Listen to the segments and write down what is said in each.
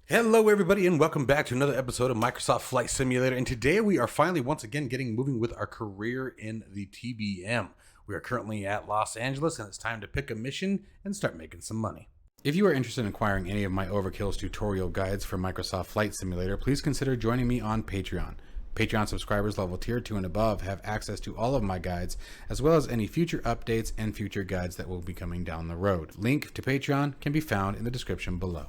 Hello everybody and welcome back to another episode of Microsoft Flight Simulator, and today we are finally once again getting moving with our career in the TBM. We are currently at Los Angeles and it's time to pick a mission and start making some money. If you are interested in acquiring any of my Overkills tutorial guides for Microsoft Flight Simulator, please consider joining me on Patreon. Patreon subscribers level tier 2 and above have access to all of my guides, as well as any future updates and future guides that will be coming down the road. Link to Patreon can be found in the description below.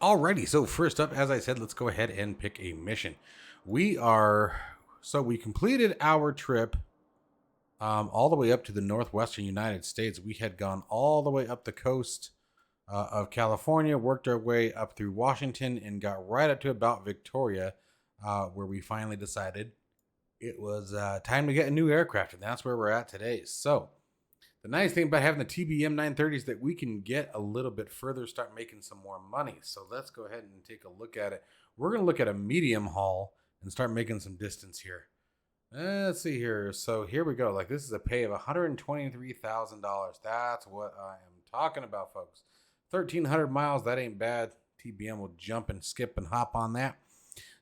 Alrighty, so first up, as I said, let's go ahead and pick a mission. We completed our trip all the way up to the northwestern United States. We had gone all the way up the coast of California, worked our way up through Washington, and got right up to about Victoria, where we finally decided it was time to get a new aircraft, and that's where we're at today. So the nice thing about having the TBM-930 is that we can get a little bit further, start making some more money. So let's go ahead and take a look at it. We're going to look at a medium haul and start making some distance here. Let's see here. So here we go. Like, this is a pay of $123,000. That's what I am talking about, folks. 1,300 miles. That ain't bad. TBM will jump and skip and hop on that.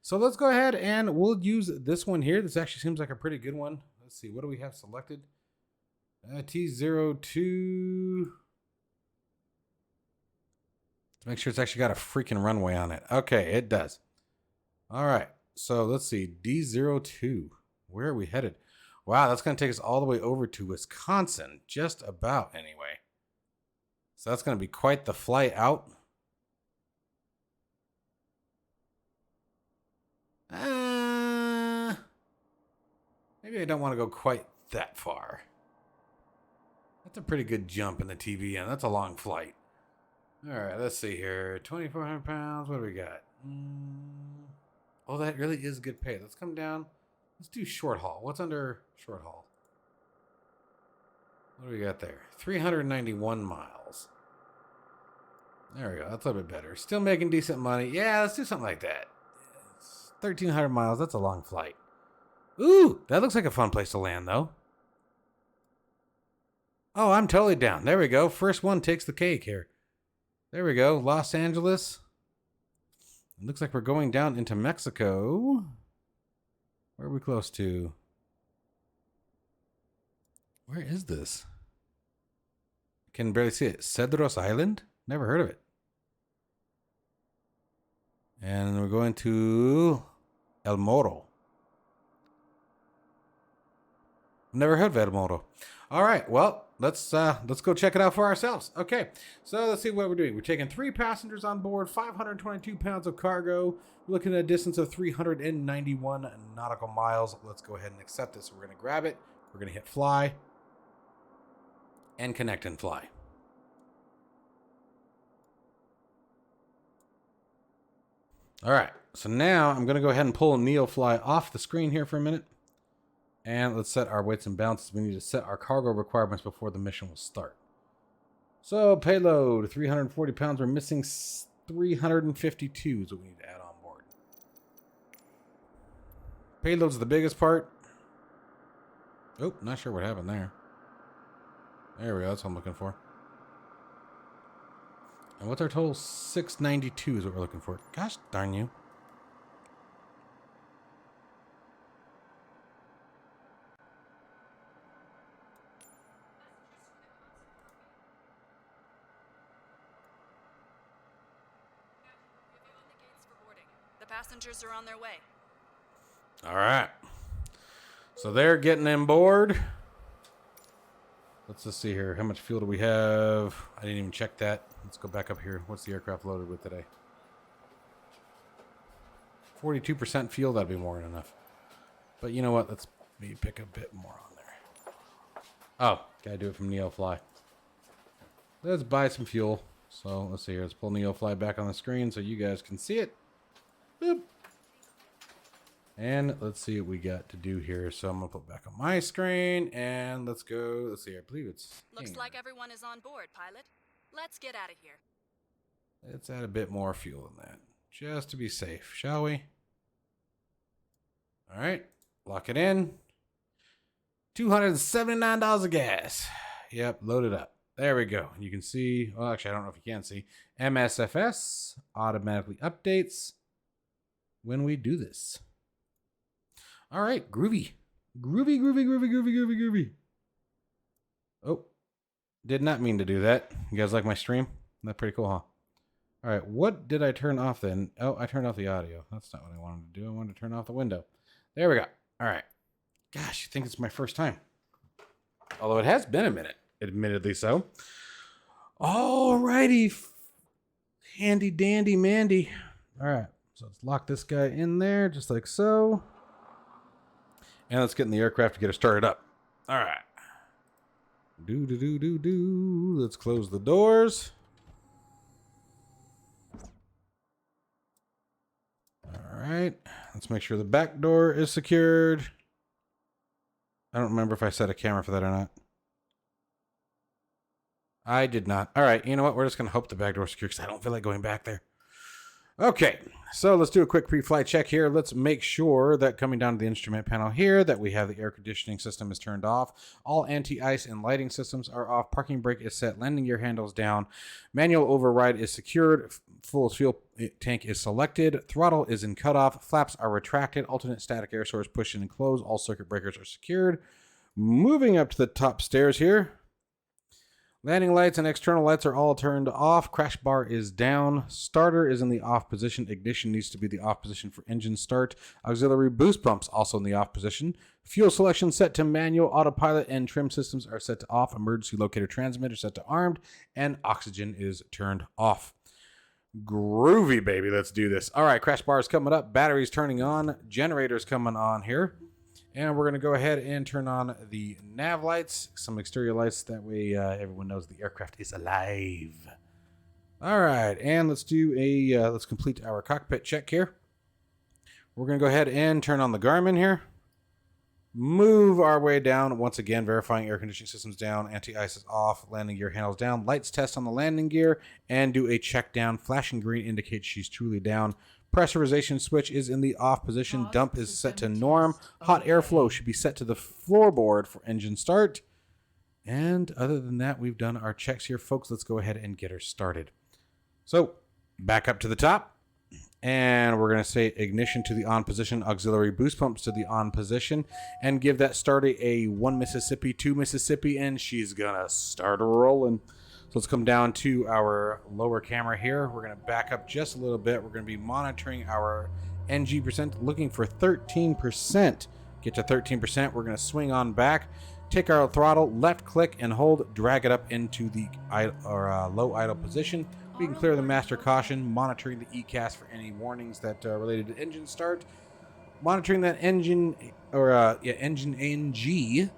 So let's go ahead and we'll use this one here. This actually seems like a pretty good one. Let's see. What do we have selected? T02. To make sure it's actually got a freaking runway on it. Okay, it does. All right. So let's see. D02. Where are we headed? Wow, that's going to take us all the way over to Wisconsin. Just about, anyway. So that's going to be quite the flight out. Maybe I don't want to go quite that far. That's a pretty good jump in the TBM. That's a long flight. All right, let's see here. 2,400 pounds. What do we got? Oh, that really is good pay. Let's come down. Let's do short haul. What's under short haul? What do we got there? 391 miles. There we go. That's a little bit better. Still making decent money. Yeah, let's do something like that. It's 1,300 miles. That's a long flight. Ooh, that looks like a fun place to land, though. Oh, I'm totally down. There we go. First one takes the cake here. There we go. Los Angeles. It looks like we're going down into Mexico. Where are we close to? Where is this? Can barely see it. Cedros Island? Never heard of it. And we're going to El Moro. Never heard of El Moro. All right, well, let's go check it out for ourselves. Okay, so let's see what we're doing. We're taking 3 passengers on board, 522 pounds of cargo. We're looking at a distance of 391 nautical miles. Let's go ahead and accept this. We're going to grab it. We're going to hit fly and connect and fly. All right, so now I'm going to go ahead and pull NeoFly off the screen here for a minute. And let's set our weights and balances. We need to set our cargo requirements before the mission will start. So payload, 340 pounds. We're missing 352 is what we need to add on board. Payload's the biggest part. Oh, not sure what happened there. There we go. That's what I'm looking for. And what's our total? 692 is what we're looking for. Gosh darn you. Passengers are on their way. All right. So they're getting on board. Let's just see here. How much fuel do we have? I didn't even check that. Let's go back up here. What's the aircraft loaded with today? 42% fuel. That'd be more than enough. But you know what? Let's maybe pick a bit more on there. Oh, gotta do it from NeoFly. Let's buy some fuel. So let's see here. Let's pull NeoFly back on the screen so you guys can see it. Boop. And let's see what we got to do here. So I'm going to put back on my screen and let's go. Let's see. I believe it's... Looks like everyone is on board, pilot. Let's get out of here. Let's add a bit more fuel than that, just to be safe, shall we? All right, lock it in. $279 of gas. Yep, load it up. There we go. You can see, well, actually, I don't know if you can see. MSFS automatically updates when we do this. All right, groovy. Groovy, groovy, groovy, groovy, groovy, groovy. Oh, did not mean to do that. You guys like my stream? That's pretty cool, huh? All right, what did I turn off then? Oh, I turned off the audio. That's not what I wanted to do. I wanted to turn off the window. There we go. All right. Gosh, you think it's my first time. Although it has been a minute, admittedly so. All righty. Handy dandy mandy. All right, so let's lock this guy in there just like so. And let's get in the aircraft to get her started up. All right. Do. Let's close the doors. All right. Let's make sure the back door is secured. I don't remember if I set a camera for that or not. I did not. All right. You know what? We're just going to hope the back door is secure because I don't feel like going back there. Okay, so let's do a quick pre-flight check here. Let's make sure that coming down to the instrument panel here that we have the air conditioning system is turned off. All anti-ice and lighting systems are off. Parking brake is set. Landing gear handles down. Manual override is secured. Full fuel tank is selected. Throttle is in cutoff. Flaps are retracted. Alternate static air source pushed in and closed. All circuit breakers are secured. Moving up to the top stairs here. Landing lights and external lights are all turned off. Crash bar is down. Starter is in the off position. Ignition needs to be the off position for engine start. Auxiliary boost pumps also in the off position. Fuel selection set to manual. Autopilot and trim systems are set to off. Emergency locator transmitter set to armed. And oxygen is turned off. Groovy, baby. Let's do this. All right, crash bar is coming up. Batteries turning on. Generators coming on here. And we're going to go ahead and turn on the nav lights, some exterior lights. That way everyone knows the aircraft is alive. All right, and let's do let's complete our cockpit check here. We're going to go ahead and turn on the Garmin here. Move our way down. Once again, verifying air conditioning systems down. Anti-ice is off. Landing gear handles down. Lights test on the landing gear. And do a check down. Flashing green indicates she's truly down. Pressurization switch is in the off position. Dump is set to norm. Hot airflow should be set to the floorboard for engine start. And other than that, we've done our checks here, folks. Let's go ahead and get her started. So, back up to the top. And we're going to say ignition to the on position, auxiliary boost pumps to the on position, and give that start a 1 Mississippi, 2 Mississippi, and she's going to start rolling. So let's come down to our lower camera here. We're going to back up just a little bit. We're going to be monitoring our NG percent, looking for 13%. Get to 13%. We're going to swing on back, take our throttle, left click and hold, drag it up into the low idle position. We can clear the master caution, monitoring the ECAS for any warnings that are related to engine start. Monitoring that engine, engine NG,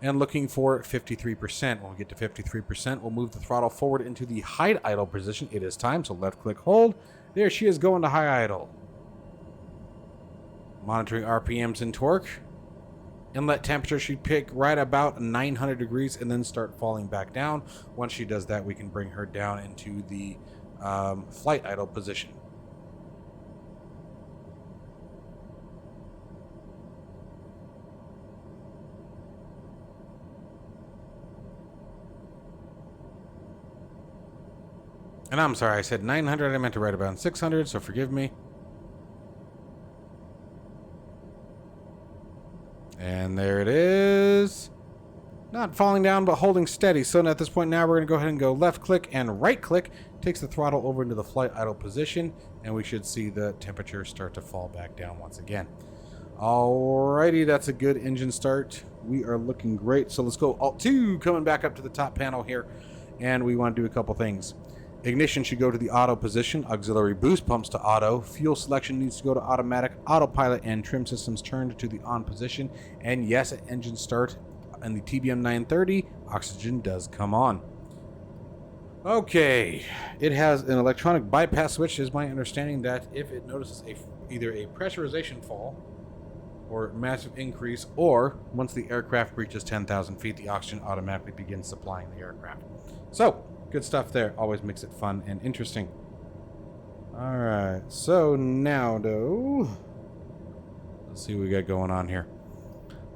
and looking for 53%. When we get to 53%, we'll move the throttle forward into the high idle position. It is time, so left click hold. There she is going to high idle. Monitoring RPMs and torque. Inlet temperature should pick right about 900 degrees and then start falling back down. Once she does that, we can bring her down into the flight idle position. And I'm sorry, I said 900. I meant to write about 600, so forgive me. And there it is. Not falling down, but holding steady. So at this point now, we're going to go ahead and go left click and right click. Takes the throttle over into the flight idle position. And we should see the temperature start to fall back down once again. Alrighty, that's a good engine start. We are looking great. So let's go Alt-2, coming back up to the top panel here. And we want to do a couple things. Ignition should go to the auto position. Auxiliary boost pumps to auto. Fuel selection needs to go to automatic. Autopilot and trim systems turned to the on position. And yes, at engine start in the TBM-930, oxygen does come on. Okay, it has an electronic bypass switch. Is my understanding that if it notices either a pressurization fall or massive increase, or once the aircraft reaches 10,000 feet, the oxygen automatically begins supplying the aircraft. So, good stuff there. Always makes it fun and interesting. All right. So now, though, let's see what we got going on here.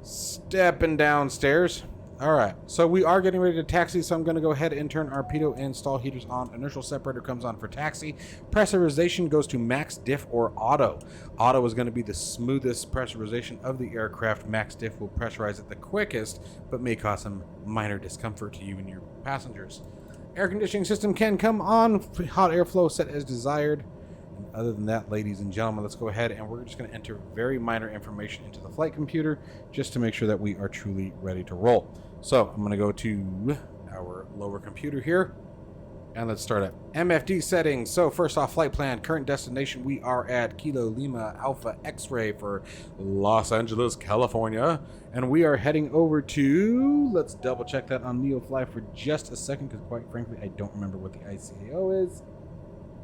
Stepping downstairs. All right. So we are getting ready to taxi. So I'm going to go ahead and turn our pitot and stall heaters on. Inertial separator comes on for taxi. Pressurization goes to max diff or auto. Auto is going to be the smoothest pressurization of the aircraft. Max diff will pressurize it the quickest, but may cause some minor discomfort to you and your passengers. Air conditioning system can come on. Hot airflow set as desired. Other than that, ladies and gentlemen, let's go ahead and we're just going to enter very minor information into the flight computer just to make sure that we are truly ready to roll. So I'm going to go to our lower computer here and let's start at MFD settings. So first off, flight plan, current destination, we are at Kilo Lima Alpha X-Ray for Los Angeles, California. And we are heading over to, let's double check that on NeoFly for just a second because quite frankly, I don't remember what the ICAO is.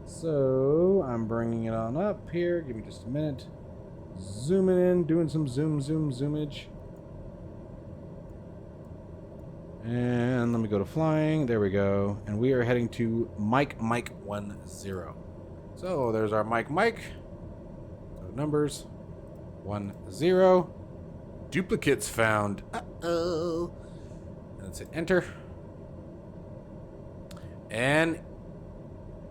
So I'm bringing it on up here. Give me just a minute. Zooming in, doing some zoomage. And let me go to flying. There we go. And we are heading to Mike 10. So there's our Mike. So numbers 10. Duplicates found. Uh-oh. And let's hit enter. And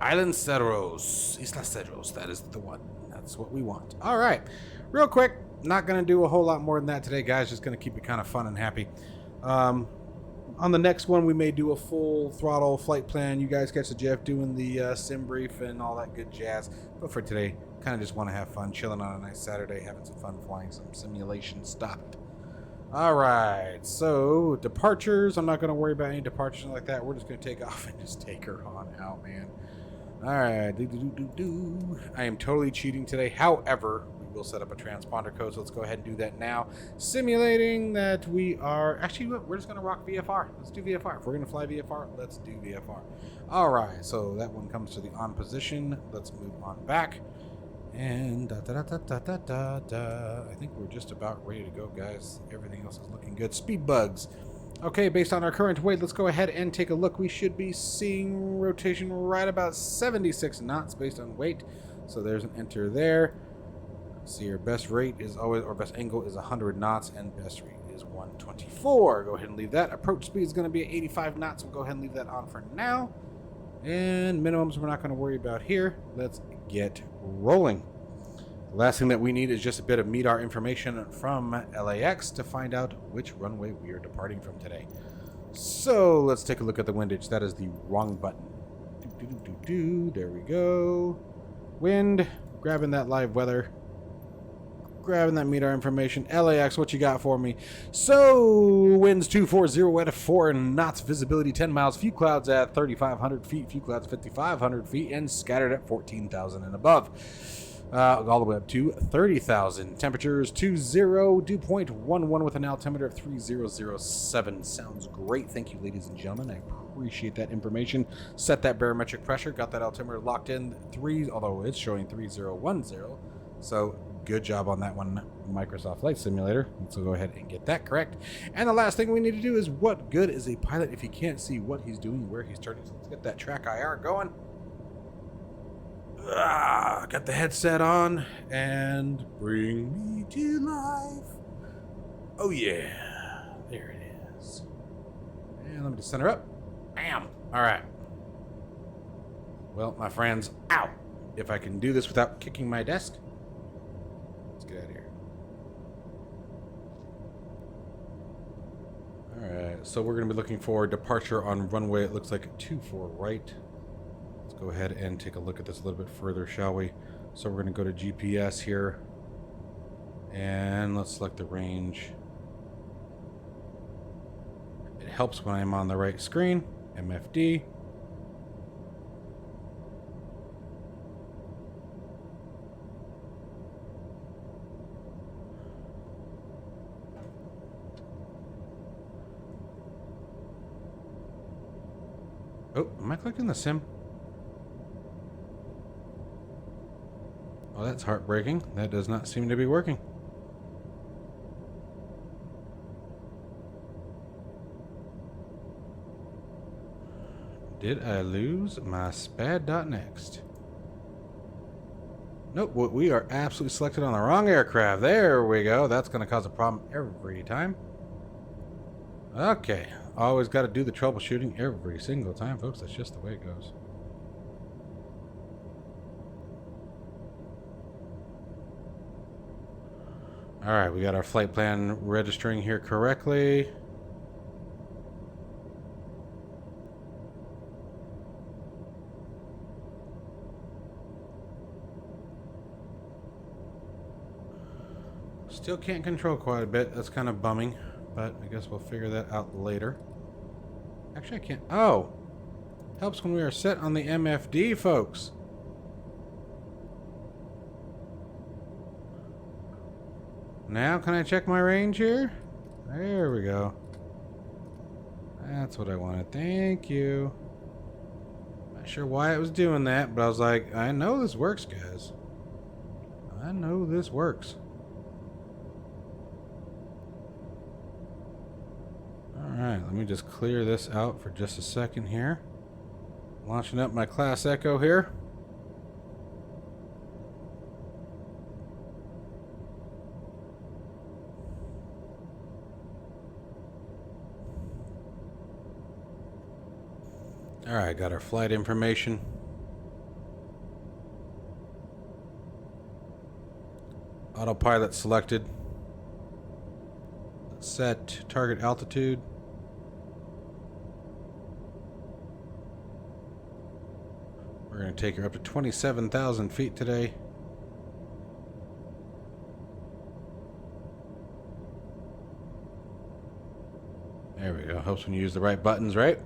Isla Cerros, that is the one. That's what we want. All right, real quick, not going to do a whole lot more than that today, guys. Just going to keep it kind of fun and happy. On the next one, we may do a full throttle flight plan. You guys catch the Jeff doing the sim brief and all that good jazz. But for today, kind of just want to have fun, chilling on a nice Saturday, having some fun flying some simulation stuff. All right, so departures. I'm not going to worry about any departures like that. We're just going to take off and just take her on out, man. All right, I am totally cheating today. However, we will set up a transponder code, so let's go ahead and do that now. Simulating that we are... Actually, we're just going to rock VFR. Let's do VFR. If we're going to fly VFR, let's do VFR. All right, so that one comes to the on position. Let's move on back. And I think we're just about ready to go, guys. Everything else is looking good. Speed bugs. Okay, based on our current weight, let's go ahead and take a look. We should be seeing rotation right about 76 knots based on weight. So there's an enter there. See, our best rate is always, or best angle is 100 knots, and best rate is 124. Go ahead and leave that. Approach speed is going to be 85 knots. We'll go ahead and leave that on for now. And minimums we're not going to worry about here. Let's get rolling. The last thing that we need is just a bit of MEDAR information from LAX to find out which runway we are departing from today. So let's take a look at the windage. That is the wrong button. There we go. Wind. Grabbing that live weather. Grabbing that MEDAR information. LAX, what you got for me? So, winds 240 at 4 knots, visibility 10 miles, few clouds at 3,500 feet, few clouds 5,500 feet, and scattered at 14,000 and above. All the way up to 30,000. Temperatures 20, dew point 11 with an altimeter of 3007. Sounds great. Thank you, ladies and gentlemen. I appreciate that information. Set that barometric pressure. Got that altimeter locked in 3, although it's showing 3010. So good job on that one, Microsoft Flight Simulator. So go ahead and get that correct. And the last thing we need to do is, what good is a pilot if he can't see what he's doing, where he's turning? So let's get that track IR going. Got the headset on and bring me to life. Oh yeah, there it is. And let me just center up. Bam. All right. Well, my friends, ow. If I can do this without kicking my desk, let's get out of here. All right, so we're going to be looking for departure on runway. It looks like 24 right. Let's go ahead and take a look at this a little bit further, shall we? So we're going to go to GPS here. And let's select the range. It helps when I'm on the right screen. MFD. Oh, am I clicking the sim? Oh, that's heartbreaking. That does not seem to be working. Did I lose my spad.next? Nope, we are absolutely selected on the wrong aircraft. There we go. That's going to cause a problem every time. Okay. Always got to do the troubleshooting every single time, folks. That's just the way it goes. Alright, we got our flight plan registering here correctly. Still can't control quite a bit. That's kind of bumming, but I guess we'll figure that out later. Actually, I can't. Oh! Helps when we are set on the MFD, folks. Now, can I check my range here? There we go. That's what I wanted. Thank you. Not sure why it was doing that, but I was like, I know this works, guys. I know this works. Alright, let me just clear this out for just a second here. Launching up my Class Echo here. Alright, got our flight information. Autopilot selected. Set target altitude. We're going to take her up to 27,000 feet today. There we go. Helps when you use the right buttons, right?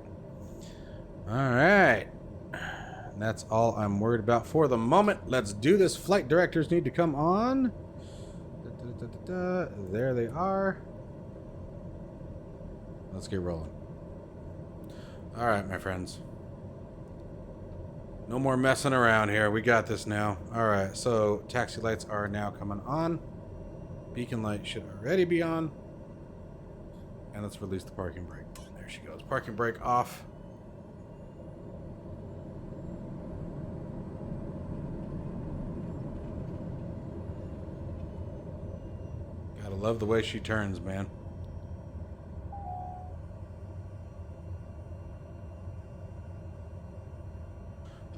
Alright. That's all I'm worried about for the moment. Let's do this. Flight directors need to come on. There they are. Let's get rolling. Alright, my friends. No more messing around here. We got this now. Alright, so taxi lights are now coming on. Beacon light should already be on. And let's release the parking brake. There she goes. Parking brake off. Gotta love the way she turns, man.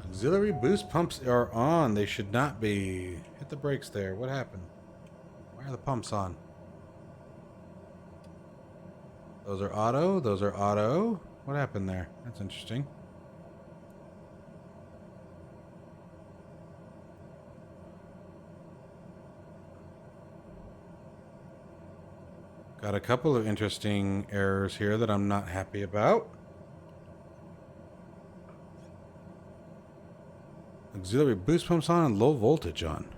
Auxiliary boost pumps are on. They should not be. Hit the brakes there. What happened? Why are the pumps on? Those are auto. Those are auto. What happened there? That's interesting. Got a couple of interesting errors here that I'm not happy about. Auxiliary boost pumps on and low voltage on.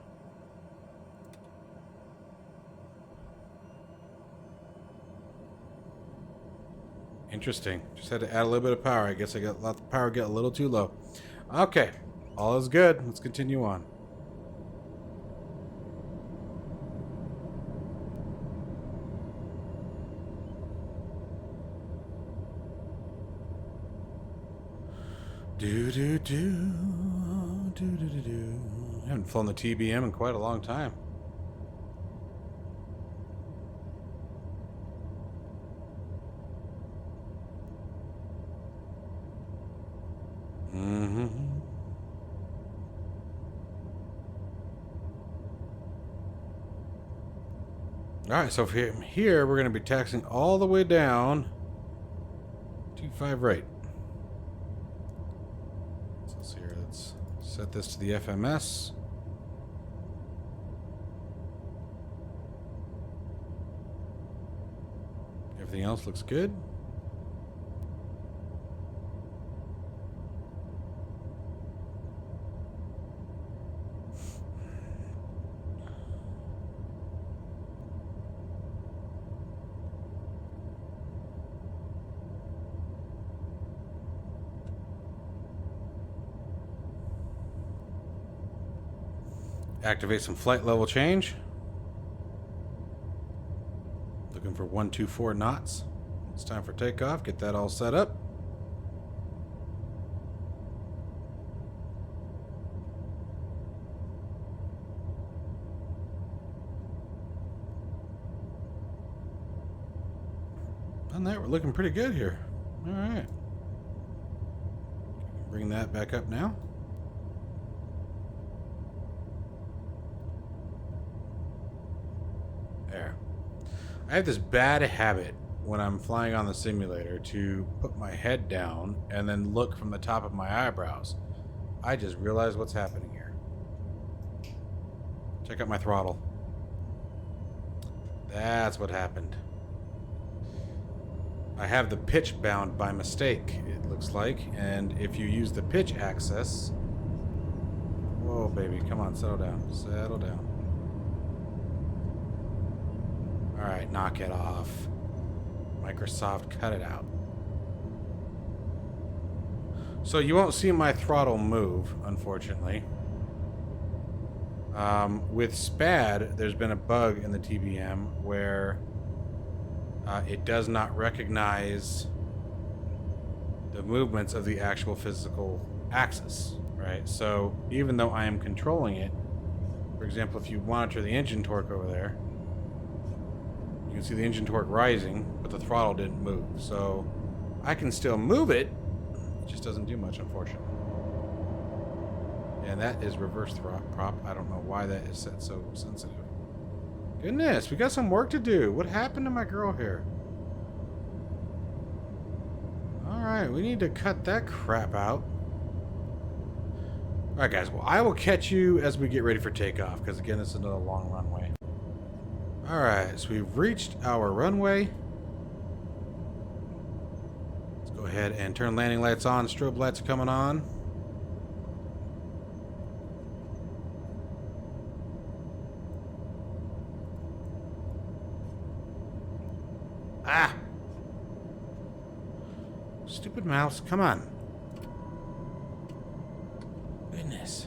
Interesting. Just had to add a little bit of power. I guess I got let the power get a little too low. Okay. All is good. Let's continue on. I haven't flown the TBM in quite a long time. Alright, so from here we're going to be taxing all the way down to 5 right. So let's see here, let's set this to the FMS. Everything else looks good. Activate some flight level change. Looking for 124 knots. It's time for takeoff. Get that all set up. On that, we're looking pretty good here. All right. Bring that back up now. There. I have this bad habit when I'm flying on the simulator to put my head down and then look from the top of my eyebrows. I just realized what's happening here. Check out my throttle. That's what happened. I have the pitch bound by mistake, it looks like, and if you use the pitch access... Whoa, baby, come on, settle down. Settle down. Alright, knock it off. Microsoft, cut it out. So you won't see my throttle move, unfortunately. With SPAD, there's been a bug in the TBM where it does not recognize the movements of the actual physical axis, right? So even though I am controlling it, for example, if you monitor the engine torque over there, you can see the engine torque rising, but the throttle didn't move. So I can still move it, it just doesn't do much, unfortunately. And that is reverse prop. I don't know why that is set so sensitive. Goodness, we got some work to do. What happened to my girl here? Alright, we need to cut that crap out. Alright guys, well I will catch you as we get ready for takeoff, because again this is another long runway. Alright, so we've reached our runway. Let's go ahead and turn landing lights on. Strobe lights are coming on. Ah! Stupid mouse, come on. Goodness.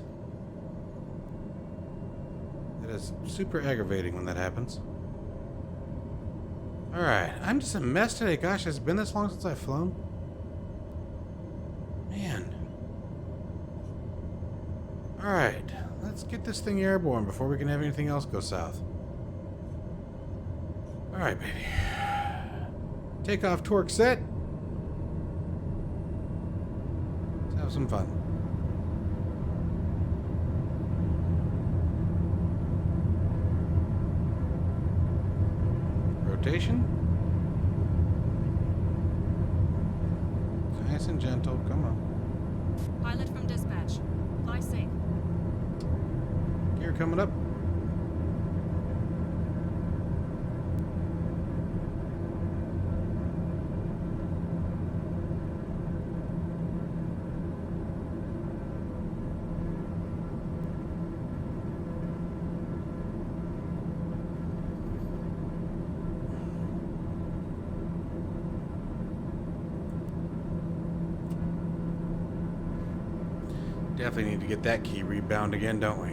That is super aggravating when that happens. Alright, I'm just a mess today. Gosh, it's been this long since I've flown. Man. Alright, let's get this thing airborne before we can have anything else go south. Alright, baby. Takeoff torque set. Let's have some fun. Rotation. Nice and gentle. Come on. Pilot from dispatch. Fly safe. Gear coming up. Definitely need to get that key rebound again, don't we?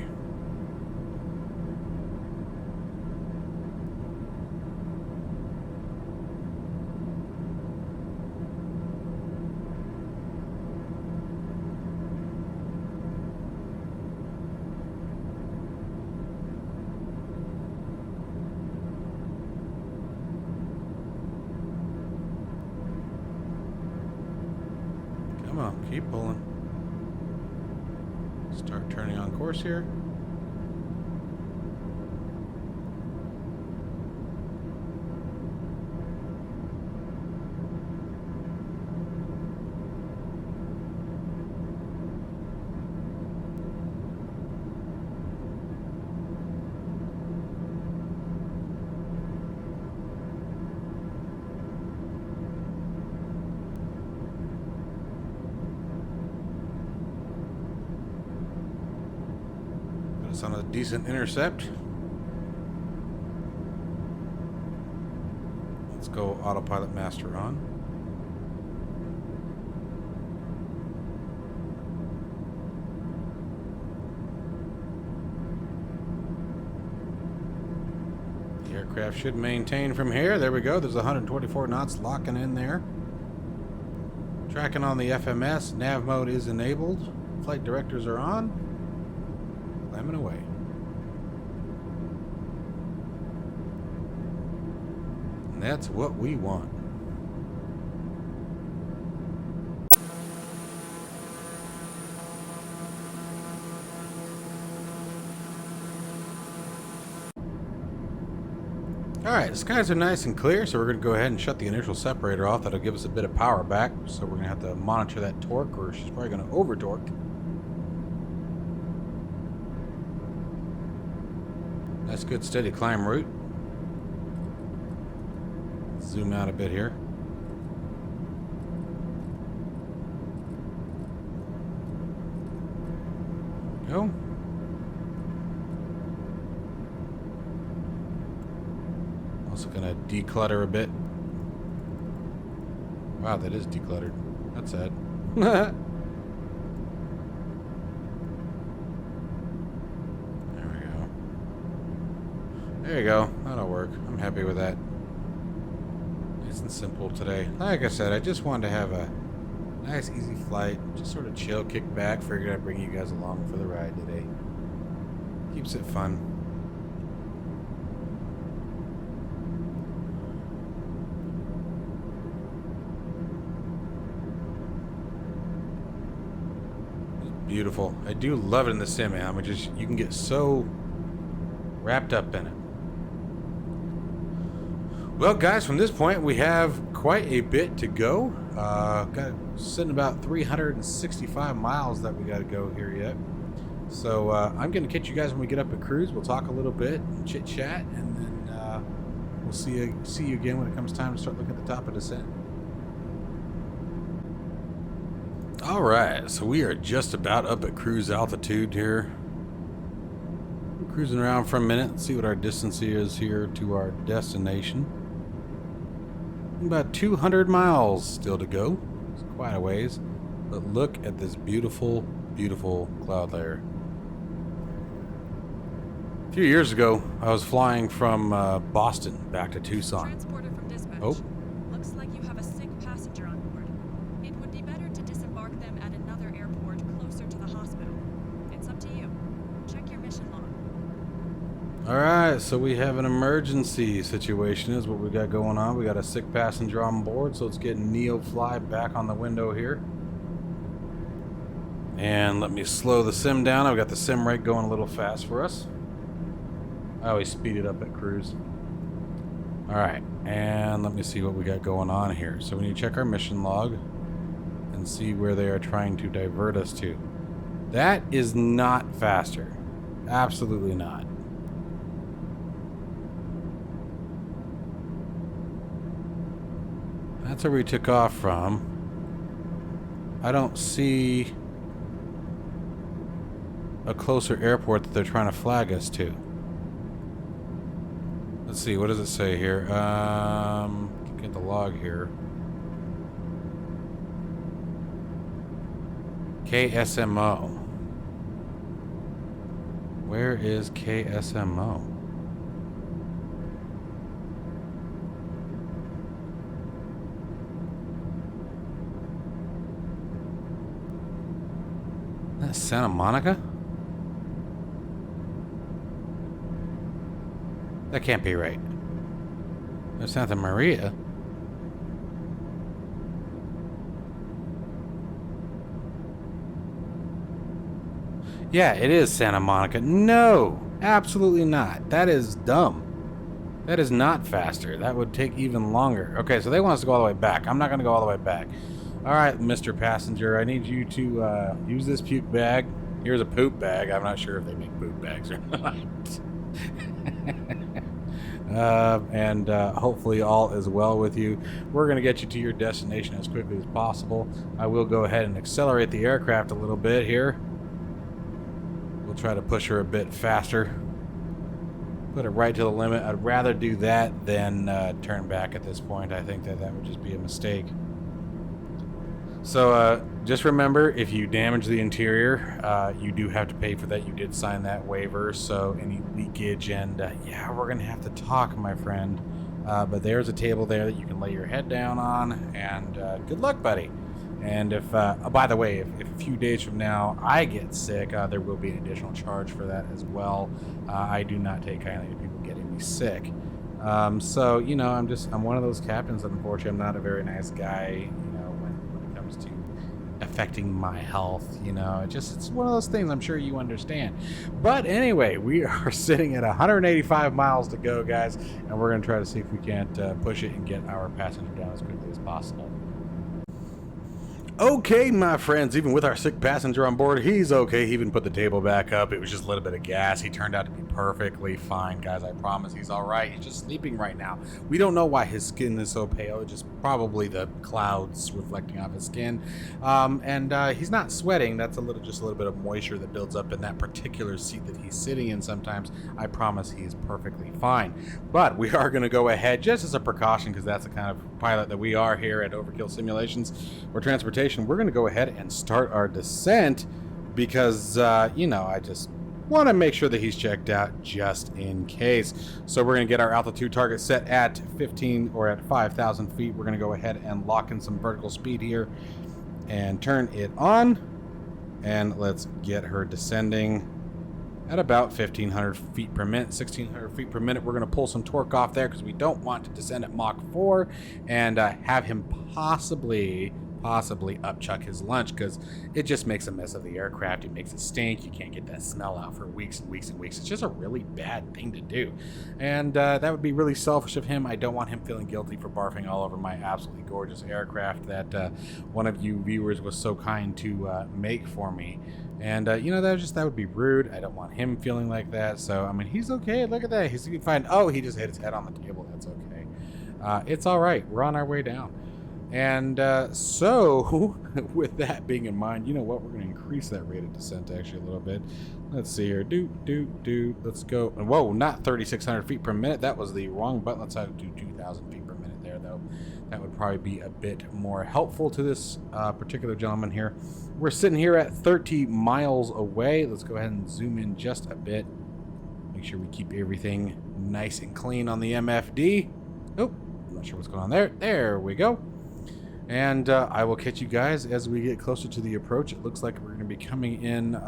Come on, keep pulling. Start turning on course here. On a decent intercept. Let's go autopilot master on. The aircraft should maintain from here. There we go. There's 124 knots locking in there. Tracking on the FMS. Nav mode is enabled. Flight directors are on. Climbing away. And that's what we want. All right, skies are nice and clear, so we're going to go ahead and shut the inertial separator off. That'll give us a bit of power back, so we're going to have to monitor that torque, or she's probably going to over torque. Nice, good, steady climb route. Zoom out a bit here. Go. Also gonna declutter a bit. Wow, that is decluttered. That's sad. There we go. There you go. That'll work. I'm happy with that. Nice and simple today. Like I said, I just wanted to have a nice, easy flight. Just sort of chill, kick back. Figured I'd bring you guys along for the ride today. Keeps it fun. Beautiful. I do love it in the sim, man. You can get so wrapped up in it. Well, guys, from this point, we have quite a bit to go. Got sitting about 365 miles that we got to go here yet. So I'm going to catch you guys when we get up at cruise. We'll talk a little bit, chit chat, and then we'll see you again when it comes time to start looking at the top of descent. All right, so we are just about up at cruise altitude here. We're cruising around for a minute, see what our distance is here to our destination. About 200 miles still to go. It's quite a ways, but look at this beautiful, beautiful cloud layer. A few years ago, I was flying from Boston back to Tucson. Transporter from dispatch. Oh. Looks like you have a sick passenger on board. It would be better to disembark them at another airport closer to the hospital. It's up to you. Check your mission log. Alright, so we have an emergency situation is what we got going on. We got a sick passenger on board, so let's get NeoFly back on the window here. And let me slow the sim down. I've got the sim rate going a little fast for us. I always speed it up at cruise. Alright, and let me see what we got going on here. So we need to check our mission log and see where they are trying to divert us to. That is not faster. Absolutely not. That's where we took off from. I don't see a closer airport that they're trying to flag us to. Let's see, what does it say here? Get the log here. KSMO. Where is KSMO? That's Santa Monica? That can't be right. That's Santa Maria. Yeah, it is Santa Monica. No, absolutely not. That is dumb. That is not faster. That would take even longer. Okay, so they want us to go all the way back. I'm not going to go all the way back. All right, Mr. Passenger, I need you to use this puke bag. Here's a poop bag. I'm not sure if they make poop bags or not. And hopefully all is well with you. We're going to get you to your destination as quickly as possible. I will go ahead and accelerate the aircraft a little bit here. We'll try to push her a bit faster. Put it right to the limit. I'd rather do that than turn back at this point. I think that would just be a mistake. So just remember, if you damage the interior, you do have to pay for that. You did sign that waiver, so any leakage and yeah, we're gonna have to talk, my friend. But there's a table there that you can lay your head down on, and good luck, buddy. And if by the way, if a few days from now I get sick, there will be an additional charge for that as well. I do not take kindly to people getting me sick. So you know, I'm one of those captains that unfortunately I'm not a very nice guy. To affecting my health, you know. It's one of those things I'm sure you understand. But anyway, we are sitting at 185 miles to go, guys, and we're going to try to see if we can't push it and get our passenger down as quickly as possible. Okay, my friends, even with our sick passenger on board, he's okay. He even put the table back up. It was just a little bit of gas. He turned out to be perfectly fine, guys. I promise he's all right. He's just sleeping right now. We don't know why his skin is so pale. It's just probably the clouds reflecting off his skin. He's not sweating. That's just a little bit of moisture that builds up in that particular seat that he's sitting in sometimes. I promise he's perfectly fine. But we are going to go ahead, just as a precaution, because that's the kind of pilot that we are here at Overkill Simulations or Transportation. We're going to go ahead and start our descent because, you know, I just want to make sure that he's checked out just in case. So we're going to get our altitude target set at 15 or at 5,000 feet. We're going to go ahead and lock in some vertical speed here and turn it on. And let's get her descending at about 1,500 feet per minute, 1,600 feet per minute. We're going to pull some torque off there because we don't want to descend at Mach 4 and have him possibly upchuck his lunch, because it just makes a mess of the aircraft. It makes it stink. You can't get that smell out for weeks and weeks and weeks. It's just a really bad thing to do, and that would be really selfish of him. I don't want him feeling guilty for barfing all over my absolutely gorgeous aircraft that one of you viewers was so kind to make for me. And you know, that would be rude. I don't want him feeling like that. So I mean, he's okay. Look at that. He's fine. Oh, he just hit his head on the table. That's okay. It's all right. We're on our way down. And so, with that being in mind, you know what? We're going to increase that rate of descent actually a little bit. Let's see here. Let's go. Whoa, not 3,600 feet per minute. That was the wrong button. Let's have to do 2,000 feet per minute there, though. That would probably be a bit more helpful to this particular gentleman here. We're sitting here at 30 miles away. Let's go ahead and zoom in just a bit. Make sure we keep everything nice and clean on the MFD. Oh, I'm not sure what's going on there. There we go. And I will catch you guys as we get closer to the approach. It looks like we're going to be coming in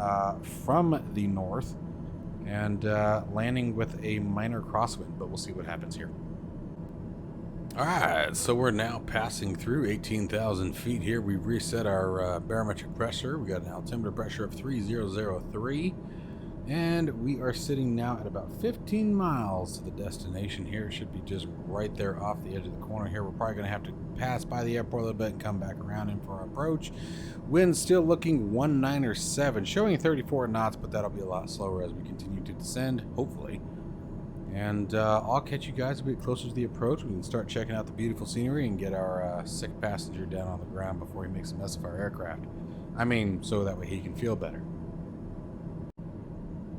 from the north and landing with a minor crosswind, but we'll see what happens here. All right, so we're now passing through 18,000 feet here. We've reset our barometric pressure. We got an altimeter pressure of 3003. And we are sitting now at about 15 miles to the destination here. It should be just right there off the edge of the corner here. We're probably going to have to pass by the airport a little bit and come back around in for our approach. Wind still looking 19.7, showing 34 knots, but that'll be a lot slower as we continue to descend, hopefully. And I'll catch you guys a bit closer to the approach. We can start checking out the beautiful scenery and get our sick passenger down on the ground before he makes a mess of our aircraft. I mean, so that way he can feel better.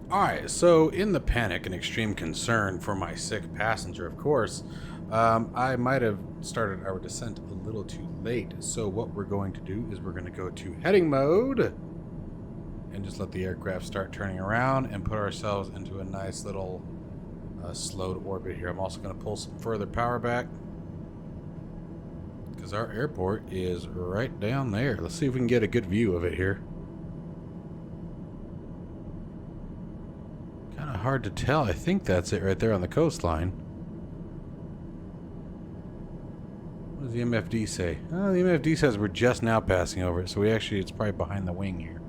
Alright, so in the panic and extreme concern for my sick passenger, of course, I might have started our descent a little too late. So what we're going to do is we're going to go to heading mode and just let the aircraft start turning around and put ourselves into a nice little slowed orbit here. I'm also going to pull some further power back because our airport is right down there. Let's see if we can get a good view of it here. Kind of hard to tell. I think that's it right there on the coastline. What does the MFD say? Oh, the MFD says we're just now passing over it, so it's probably behind the wing here.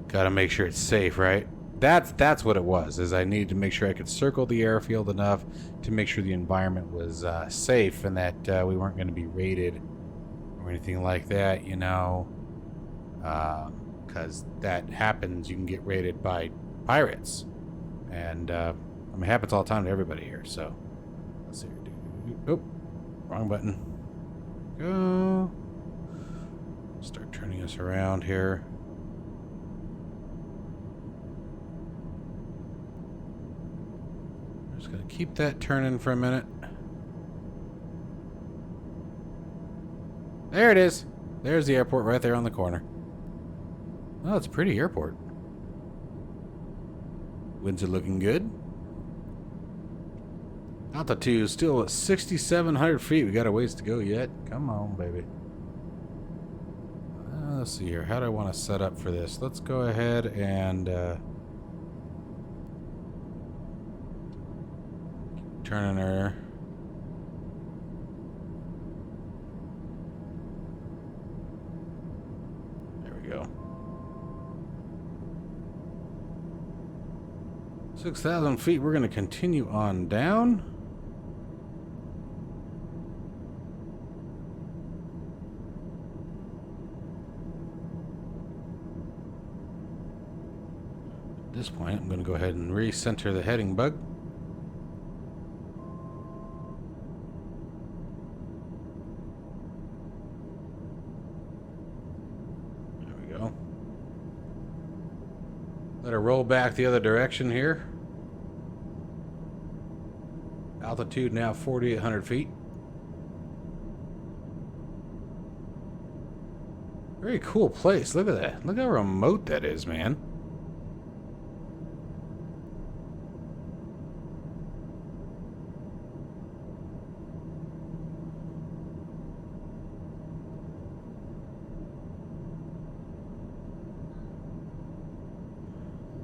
Gotta make sure it's safe, right? That's what it was, is I needed to make sure I could circle the airfield enough to make sure the environment was safe and that we weren't going to be raided or anything like that, you know, because that happens. You can get raided by pirates, and I mean, it happens all the time to everybody here. So let's see. Oh, wrong button. Go. Start turning us around here. Just gonna keep that turning for a minute. There it is. There's the airport right there on the corner. Oh, it's a pretty airport. Winds are looking good. Altitude still at 6,700 feet. We got a ways to go yet. Come on, baby. Let's see here. How do I want to set up for this? Let's go ahead and turning her. There we go. 6,000 feet. We're going to continue on down. At this point, I'm going to go ahead and recenter the heading bug. There we go. Let her roll back the other direction here. Altitude now 4,800 feet. Very cool place. Look at that. Look how remote that is, man.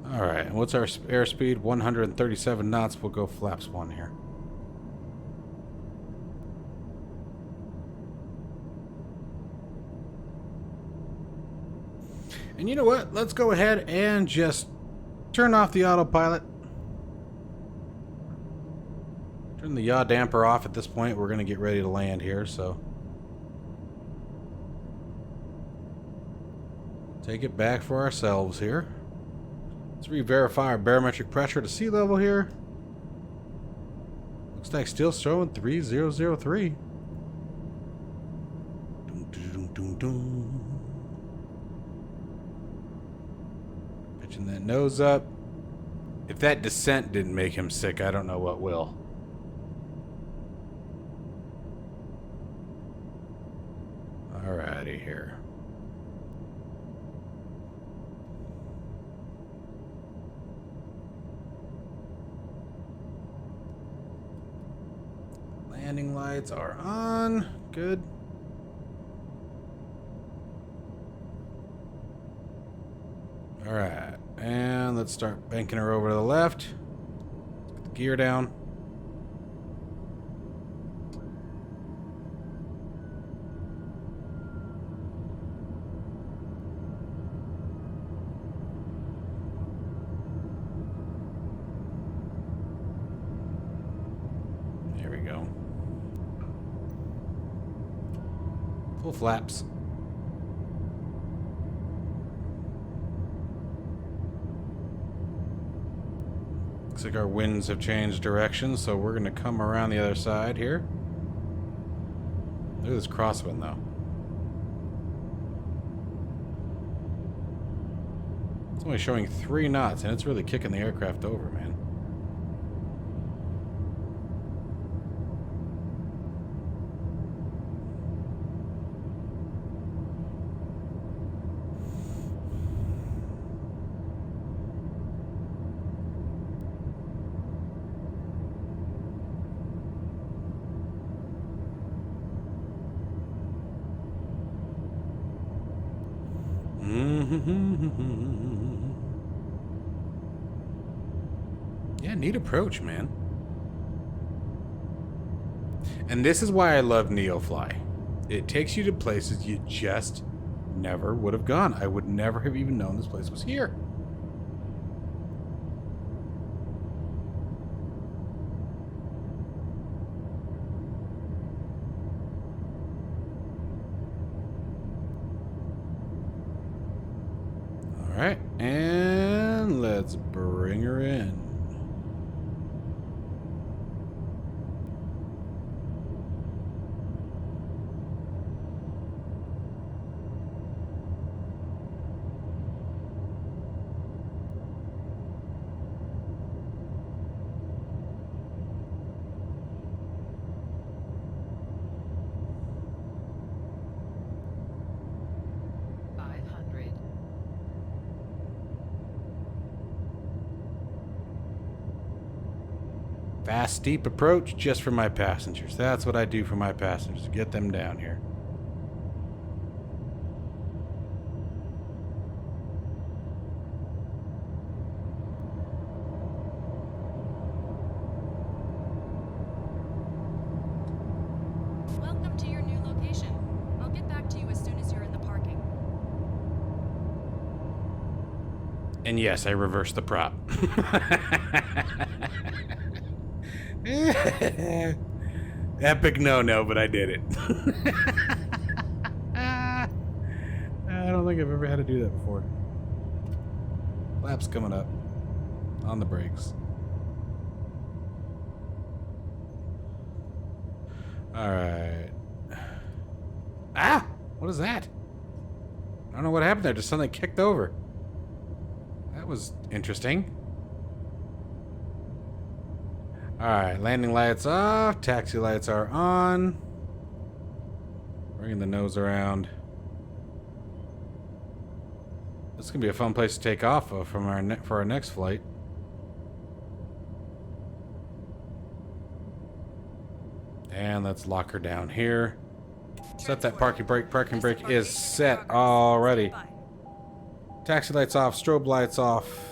Alright, what's our airspeed? 137 knots. We'll go flaps 1 here. And you know what? Let's go ahead and just turn off the autopilot. Turn the yaw damper off at this point. We're going to get ready to land here, so. Take it back for ourselves here. Let's re-verify our barometric pressure to sea level here. Looks like still showing 3003. Dum, dum, dum, dum. Pitching that nose up. If that descent didn't make him sick, I don't know what will. Alrighty here. Landing lights are on. Good. Alright. And let's start banking her over to the left. Let's get the gear down. There we go. Full flaps. Looks like our winds have changed direction, so we're going to come around the other side here. Look at this crosswind, though. It's only showing 3 knots, and it's really kicking the aircraft over, man. Yeah, neat approach, man. And this is why I love NeoFly. It takes you to places you just never would have gone. I would never have even known this place was here. Alright, and let's bring her in. Fast, steep approach just for my passengers. That's what I do for my passengers. Get them down here. And yes, I reversed the prop. Epic no, but I did it. I don't think I've ever had to do that before. Flaps coming up on the brakes. All right. Ah! What is that? I don't know what happened there. Just something kicked over. That was interesting. Alright, landing lights off. Taxi lights are on. Bringing the nose around. This is going to be a fun place to take off from for our next flight. And let's lock her down here. Set that parking brake. Parking brake is set already. Taxi lights off. Strobe lights off.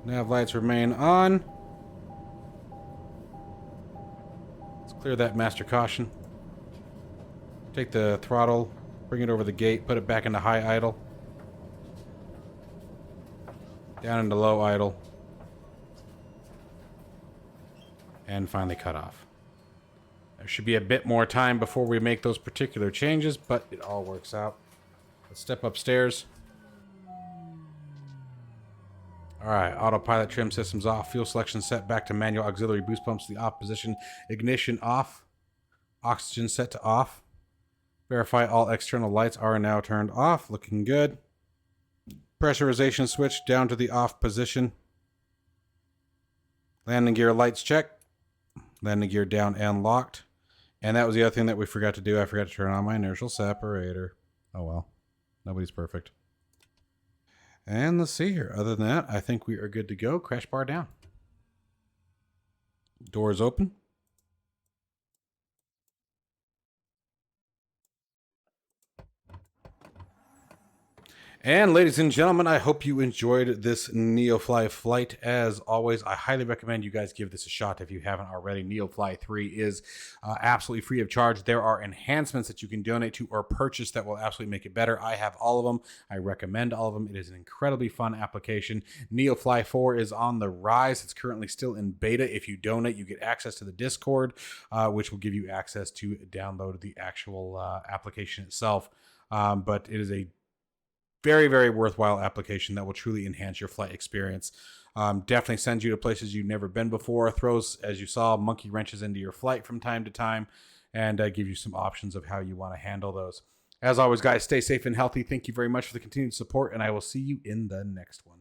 Nav lights remain on. Let's clear that master caution. Take the throttle, bring it over the gate, put it back into high idle. Down into low idle. And finally cut off. There should be a bit more time before we make those particular changes, but it all works out. Let's step upstairs. Alright, autopilot trim systems off. Fuel selection set back to manual. Auxiliary boost pumps to the off position. Ignition off. Oxygen set to off. Verify all external lights are now turned off. Looking good. Pressurization switch down to the off position. Landing gear lights check. Landing gear down and locked. And that was the other thing that we forgot to do. I forgot to turn on my inertial separator. Oh well. Nobody's perfect. And let's see here. Other than that, I think we are good to go. Crash bar down. Doors open. And ladies and gentlemen, I hope you enjoyed this NeoFly flight. As always, I highly recommend you guys give this a shot if you haven't already. NeoFly 3 is absolutely free of charge. There are enhancements that you can donate to or purchase that will absolutely make it better. I have all of them. I recommend all of them. It is an incredibly fun application. NeoFly 4 is on the rise. It's currently still in beta. If you donate, you get access to the Discord, which will give you access to download the actual application itself. But it is a very, very worthwhile application that will truly enhance your flight experience. Definitely sends you to places you've never been before. Throws, as you saw, monkey wrenches into your flight from time to time, and give you some options of how you want to handle those. As always, guys, stay safe and healthy. Thank you very much for the continued support, and I will see you in the next one.